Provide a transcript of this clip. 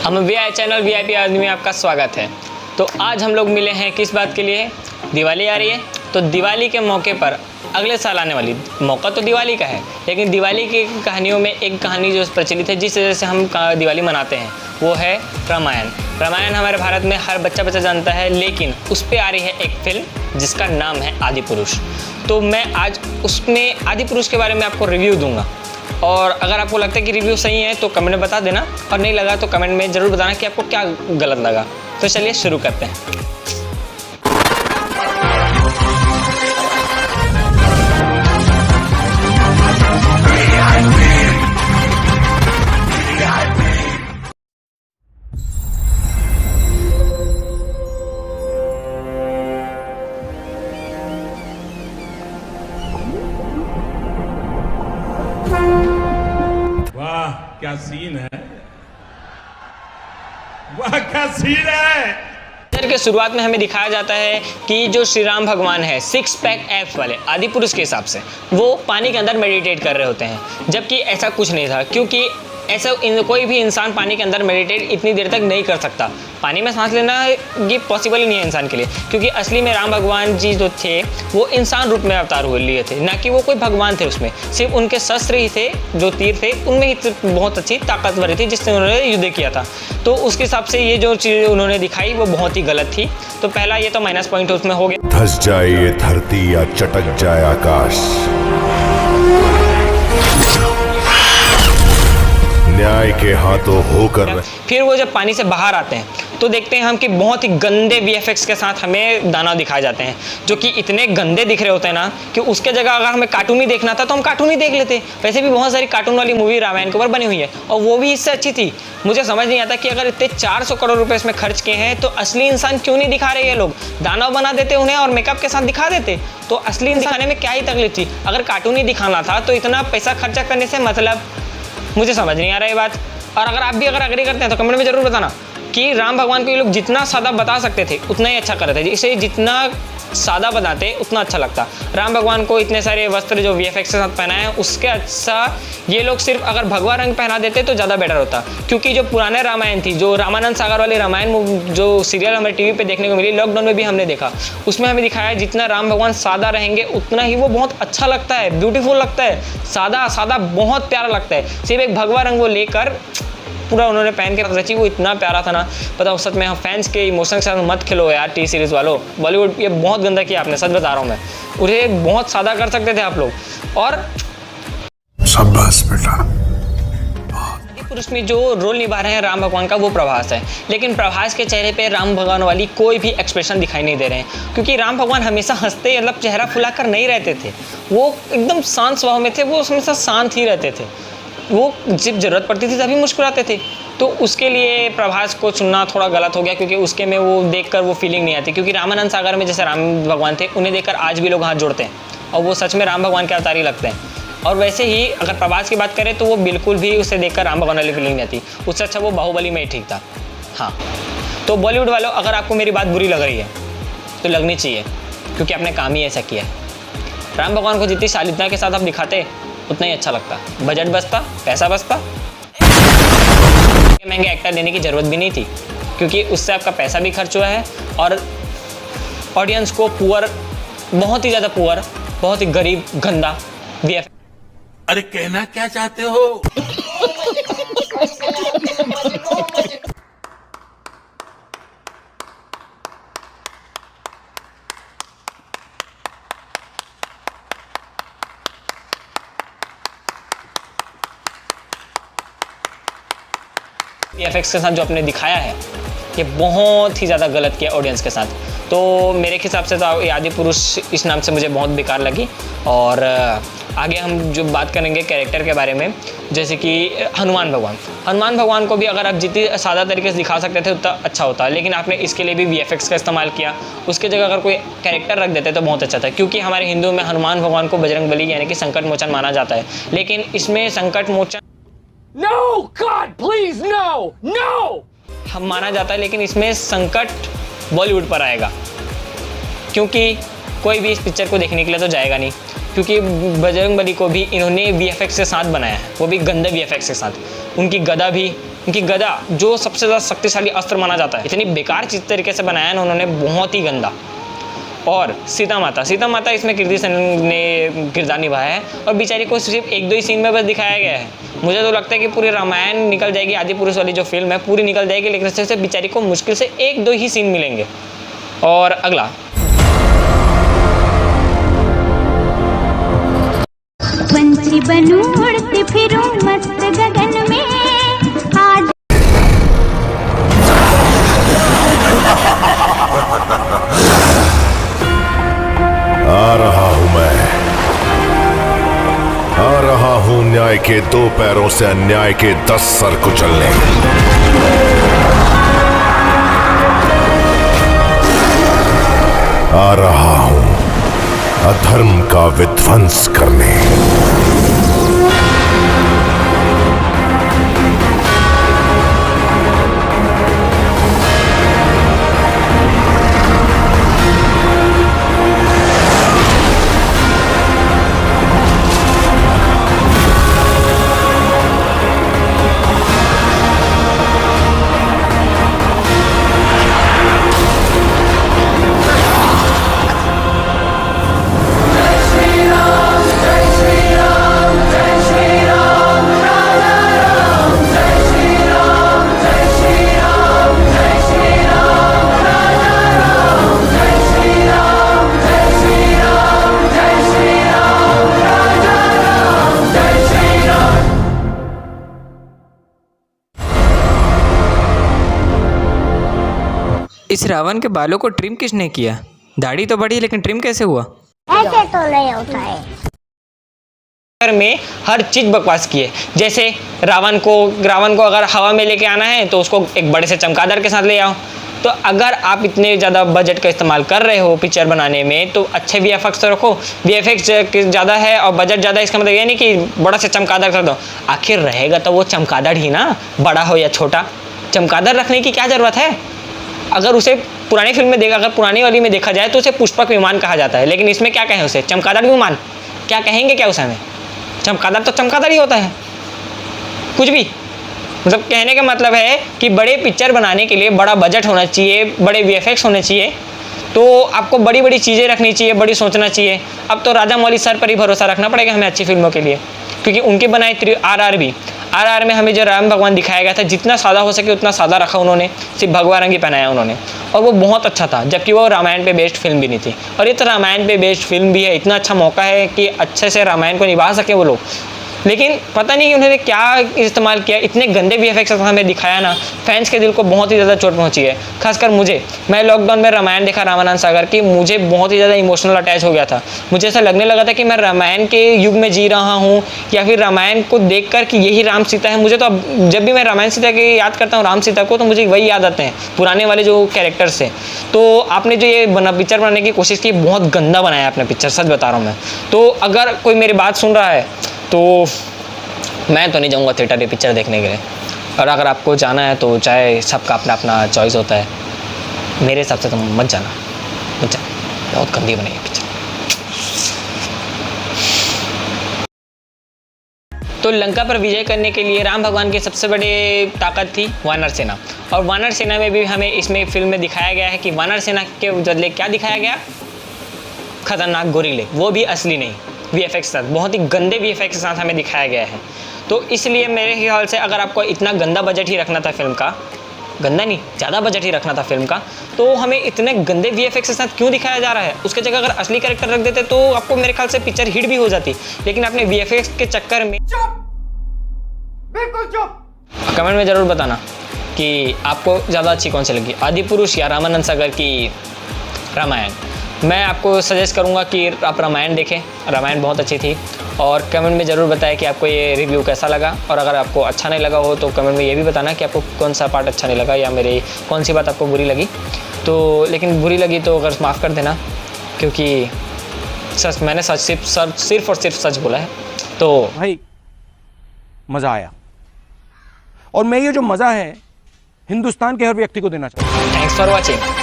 हम VI channel VIP आदमी में आपका स्वागत है। तो आज हम लोग मिले हैं किस बात के लिए? दिवाली आ रही है, तो दिवाली के मौके पर अगले साल आने वाली, मौका तो दिवाली का है, लेकिन दिवाली की कहानियों में एक कहानी जो प्रचलित है जिस वजह से हम दिवाली मनाते हैं वो है रामायण। रामायण हमारे भारत में हर बच्चा जानता है, लेकिन उस पर आ रही है एक फिल्म जिसका नाम है आदि पुरुष। तो मैं आज उसमें आदि पुरुष के बारे में आपको रिव्यू दूंगा, और अगर आपको लगता है कि रिव्यू सही है तो कमेंट में बता देना, और नहीं लगा तो कमेंट में ज़रूर बताना कि आपको क्या गलत लगा। तो चलिए शुरू करते हैं। वाह क्या सीन है, वाह क्या सीन है। पिक्चर के शुरुआत में हमें दिखाया जाता है कि जो श्री राम भगवान है 6 पैक एप्स वाले आदि पुरुष के हिसाब से वो पानी के अंदर मेडिटेट कर रहे होते हैं, जबकि ऐसा कुछ नहीं था, क्योंकि ऐसा कोई भी इंसान पानी के अंदर मेडिटेट इतनी देर तक नहीं कर सकता। पानी में सांस लेना ये पॉसिबल ही नहीं है इंसान के लिए, क्योंकि असली में राम भगवान जी जो थे वो इंसान रूप में अवतार हुए लिए थे, ना कि वो कोई भगवान थे। उसमें सिर्फ उनके शस्त्र ही थे, जो तीर थे उनमें ही बहुत अच्छी ताकतवर थी जिससे उन्होंने युद्ध किया था। तो उसके हिसाब से ये जो चीज़ उन्होंने दिखाई वो बहुत ही गलत थी। तो पहला ये तो माइनस पॉइंट उसमें हो गया। धस जाए ये धरती या चटक जाए आकाश, न्याय के हाथों होकर। फिर वो जब पानी से बाहर आते हैं तो देखते हैं हम कि बहुत ही गंदे वीएफएक्स के साथ हमें दानव दिखाए जाते हैं, जो कि इतने गंदे दिख रहे होते हैं ना कि उसके जगह अगर हमें कार्टून ही देखना था तो हम कार्टून ही देख लेते। वैसे भी बहुत सारी कार्टून वाली मूवी रामायण के ऊपर बनी हुई है और वो भी इससे अच्छी थी। मुझे समझ नहीं आता कि अगर इतने 400 करोड़ रुपए इसमें खर्च किए हैं तो असली इंसान क्यों नहीं दिखा रहे ये लोग? दानव बना देते उन्हें और मेकअप के साथ दिखा देते, तो असली दिखाने में क्या ही तकलीफ थी? अगर कार्टून ही दिखाना था तो इतना पैसा खर्चा करने से मतलब, मुझे समझ नहीं आ रहा ये बात। और अगर आप भी अगर एग्री करते हैं तो कमेंट में जरूर बताना कि राम भगवान को ये लोग जितना सादा बता सकते थे उतना ही अच्छा कर रहे थे। इसे जितना सादा बनाते उतना अच्छा लगता। राम भगवान को इतने सारे वस्त्र जो वीएफएक्स के साथ पहनाए हैं उसके अच्छा ये लोग सिर्फ अगर भगवा रंग पहना देते तो ज़्यादा बेटर होता, क्योंकि जो पुराने रामायण थी, जो रामानंद सागर वाली रामायण जो सीरियल हमें टीवी पे देखने को मिली, लॉकडाउन में भी हमने देखा, उसमें हमें दिखाया जितना राम भगवान सादा रहेंगे उतना ही वो बहुत अच्छा लगता है, ब्यूटीफुल लगता है, सादा सादा बहुत प्यारा लगता है। सिर्फ एक भगवा रंग वो लेकर पूरा उन्होंने पहन के रची, वो इतना प्यारा था ना। पता सच में फैंस के इमोशन के साथ मत खेलो यार, टी सीरीज़ वालों, बॉलीवुड ये बहुत गंदा किया आपने, सच बता रहा हूँ मैं। उन्हें बहुत सादा कर सकते थे आप लोग। और शाबाश बेटा। पुरुष में जो रोल निभा रहे हैं राम भगवान का वो प्रभास है, लेकिन प्रभास के चेहरे पे राम भगवान वाली कोई भी एक्सप्रेशन दिखाई नहीं दे रहे हैं, क्योंकि राम भगवान हमेशा हंसते मतलब चेहरा फुलाकर नहीं रहते थे, वो एकदम शांत स्वभाव में थे, वो हमेशा शांत ही रहते थे। वो जब ज़रूरत पड़ती थी तभी मुस्कुराते थे। तो उसके लिए प्रभास को चुनना थोड़ा गलत हो गया, क्योंकि उसके में वो देखकर वो फीलिंग नहीं आती। क्योंकि रामानंद सागर में जैसे राम भगवान थे उन्हें देखकर आज भी लोग हाथ जोड़ते हैं और वो सच में राम भगवान के अवतार ही लगते हैं। और वैसे ही अगर प्रभास की बात करें तो वो बिल्कुल भी उसे देखकर राम भगवान वाली फीलिंग नहीं आती। उससे अच्छा वो बाहुबली में ही ठीक था। हाँ, तो बॉलीवुड वालों अगर आपको मेरी बात बुरी लग रही है तो लगनी चाहिए, क्योंकि आपने काम ही ऐसा किया है। राम भगवान को जितनी शालीनता के साथ आप दिखाते उतना ही अच्छा लगता, बजट बचता, पैसा बचता, महंगे एक्टर लेने की ज़रूरत भी नहीं थी, क्योंकि उससे आपका पैसा भी खर्च हुआ है और ऑडियंस को पुअर, बहुत ही ज़्यादा पुअर, बहुत ही गरीब गंदा वीएफ। अरे कहना क्या चाहते हो? वीएफएक्स के साथ जो आपने दिखाया है ये बहुत ही ज़्यादा गलत किया ऑडियंस के साथ। तो मेरे हिसाब से तो ये आदि पुरुष इस नाम से मुझे बहुत बेकार लगी। और आगे हम जो बात करेंगे कैरेक्टर के बारे में, जैसे कि हनुमान भगवान को भी अगर आप जितनी सादा तरीके से दिखा सकते थे उतना अच्छा होता, लेकिन आपने इसके लिए भी वीएफएक्स का इस्तेमाल किया। उसके जगह अगर कोई कैरेक्टर रख देते तो बहुत अच्छा था, क्योंकि हमारे हिंदू में हनुमान भगवान को बजरंगबली यानी कि संकट मोचन माना जाता है, लेकिन इसमें संकट मोचन No, God, please, no, no! हम माना जाता है, लेकिन इसमें संकट बॉलीवुड पर आएगा, क्योंकि कोई भी इस पिक्चर को देखने के लिए तो जाएगा नहीं, क्योंकि बजरंगबली को भी इन्होंने वीएफएक्स के साथ बनाया है, वो भी गंदे वीएफएक्स के साथ। उनकी गदा भी उनकी गदा जो सबसे ज़्यादा शक्तिशाली अस्त्र माना जाता है, इतनी बेकार चीज तरीके से बनाया ना उन्होंने, बहुत ही गंदा। और सीता माता इसमें कीर्ति सेनन ने किरदार निभाया है और बेचारी को सिर्फ 1-2 ही सीन में बस दिखाया गया है। मुझे तो लगता है कि पूरी रामायण निकल जाएगी, आदि पुरुष वाली जो फिल्म है पूरी निकल जाएगी, लेकिन इससे बेचारी को मुश्किल से 1-2 ही सीन मिलेंगे। और अगला पंछी बनूं उड़ती फिरूं मस्त गगन में आज आ रहा हूं मैं, आ रहा हूं न्याय के 2 पैरों से अन्याय के 10 सर कुचलने। आ रहा हूं अधर्म का विध्वंस करने। इस रावण के बालों को ट्रिम किसने किया? दाढ़ी तो बढ़ी लेकिन ट्रिम कैसे हुआ? ऐसे तो नहीं होता है। में हर चीज बकवास की है। जैसे रावण को अगर हवा में लेके आना है तो उसको एक बड़े से चमगादड़ के साथ ले आओ। तो अगर आप इतने ज़्यादा बजट का इस्तेमाल कर रहे हो पिक्चर बनाने में तो अच्छे VFX तो रखो। VFX ज़्यादा है और बजट ज़्यादा, इसका मतलब ये नहीं कि बड़ा से चमगादड़ कर दो। आखिर रहेगा तो वो चमगादड़ ही ना, बड़ा हो या छोटा। चमगादड़ रखने की क्या ज़रूरत है? अगर उसे पुरानी फिल्म में देखा, अगर पुरानी वाली में देखा जाए तो उसे पुष्पक विमान कहा जाता है, लेकिन इसमें क्या कहें उसे? चमगादड़ विमान। क्या कहेंगे क्या उसे? हमें चमगादड़ तो चमगादड़ ही होता है, कुछ भी। मतलब कहने का मतलब है कि बड़े पिक्चर बनाने के लिए बड़ा बजट होना चाहिए, बड़े VFX होने चाहिए, तो आपको बड़ी बड़ी चीज़ें रखनी चाहिए, बड़ी सोचना चाहिए। अब तो राजा मौली सर पर ही भरोसा रखना पड़ेगा हमें अच्छी फिल्मों के लिए, क्योंकि उनके बनाए RRR में हमें जो राम भगवान दिखाया गया था, जितना सादा हो सके उतना सादा रखा उन्होंने, सिर्फ भगवा रंग ही पहनाया उन्होंने, और वो बहुत अच्छा था, जबकि वो रामायण पे बेस्ड फिल्म भी नहीं थी। और ये तो रामायण पे बेस्ड फिल्म भी है, इतना अच्छा मौका है कि अच्छे से रामायण को निभा सके वो लोग, लेकिन पता नहीं उन्होंने क्या इस्तेमाल किया। इतने गंदे VFX हमें दिखाया ना, फैंस के दिल को बहुत ही ज़्यादा चोट पहुंची है। खासकर मैं लॉकडाउन में रामायण देखा, रामानंद सागर की, मुझे बहुत ही ज़्यादा इमोशनल अटैच हो गया था। मुझे ऐसा लगने लगा था कि मैं रामायण के युग में जी रहा हूँ, या फिर रामायण को देख कर कि यही राम सीता है। मुझे तो अब जब भी मैं रामायण सीता की याद करता हूँ, राम सीता को, तो मुझे वही याद आते हैं, पुराने वाले जो कैरेक्टर्स थे। तो आपने जो ये पिक्चर बनाने की कोशिश की, बहुत गंदा बनाया आपने पिक्चर, सच बता रहा हूँ मैं। तो अगर कोई मेरी बात सुन रहा है तो मैं तो नहीं जाऊँगा थिएटर ये पिक्चर देखने के लिए, और अगर आपको जाना है तो चाहे सबका अपना अपना चॉइस होता है, मेरे हिसाब से तो मत जाना, बहुत गंदी बनी है पिक्चर। तो लंका पर विजय करने के लिए राम भगवान की सबसे बड़ी ताकत थी वानर सेना, और वानर सेना में भी हमें इसमें फिल्म में दिखाया गया है कि वानर सेना के बदले क्या दिखाया गया? खतरनाक गोरिल्ले, वो भी असली नहीं, VFX के साथ, बहुत ही गंदे VFX के साथ हमें दिखाया गया है। तो इसलिए मेरे ख्याल से अगर आपको इतना गंदा बजट ही रखना था फिल्म का, गंदा नहीं, ज़्यादा बजट ही रखना था फिल्म का, तो हमें इतने गंदे VFX के साथ क्यों दिखाया जा रहा है? उसके जगह अगर असली कैरेक्टर रख देते तो आपको मेरे ख्याल से पिक्चर हिट भी हो जाती, लेकिन आपने VFX के चक्कर में। बिल्कुल चुप। कमेंट में ज़रूर बताना कि आपको ज़्यादा अच्छी कौन सी लगी, आदि पुरुष या रामानंद सागर की रामायण। मैं आपको सजेस्ट करूंगा कि आप रामायण देखें, रामायण बहुत अच्छी थी। और कमेंट में ज़रूर बताएं कि आपको ये रिव्यू कैसा लगा, और अगर आपको अच्छा नहीं लगा हो तो कमेंट में ये भी बताना कि आपको कौन सा पार्ट अच्छा नहीं लगा, या मेरी कौन सी बात आपको बुरी लगी। तो लेकिन बुरी लगी तो अगर माफ़ कर देना, क्योंकि सच मैंने सिर्फ और सिर्फ सच बोला है। तो भाई मज़ा आया, और मैं ये जो मज़ा है हिंदुस्तान के हर व्यक्ति को देना चाहता हूँ। Thanks for watching.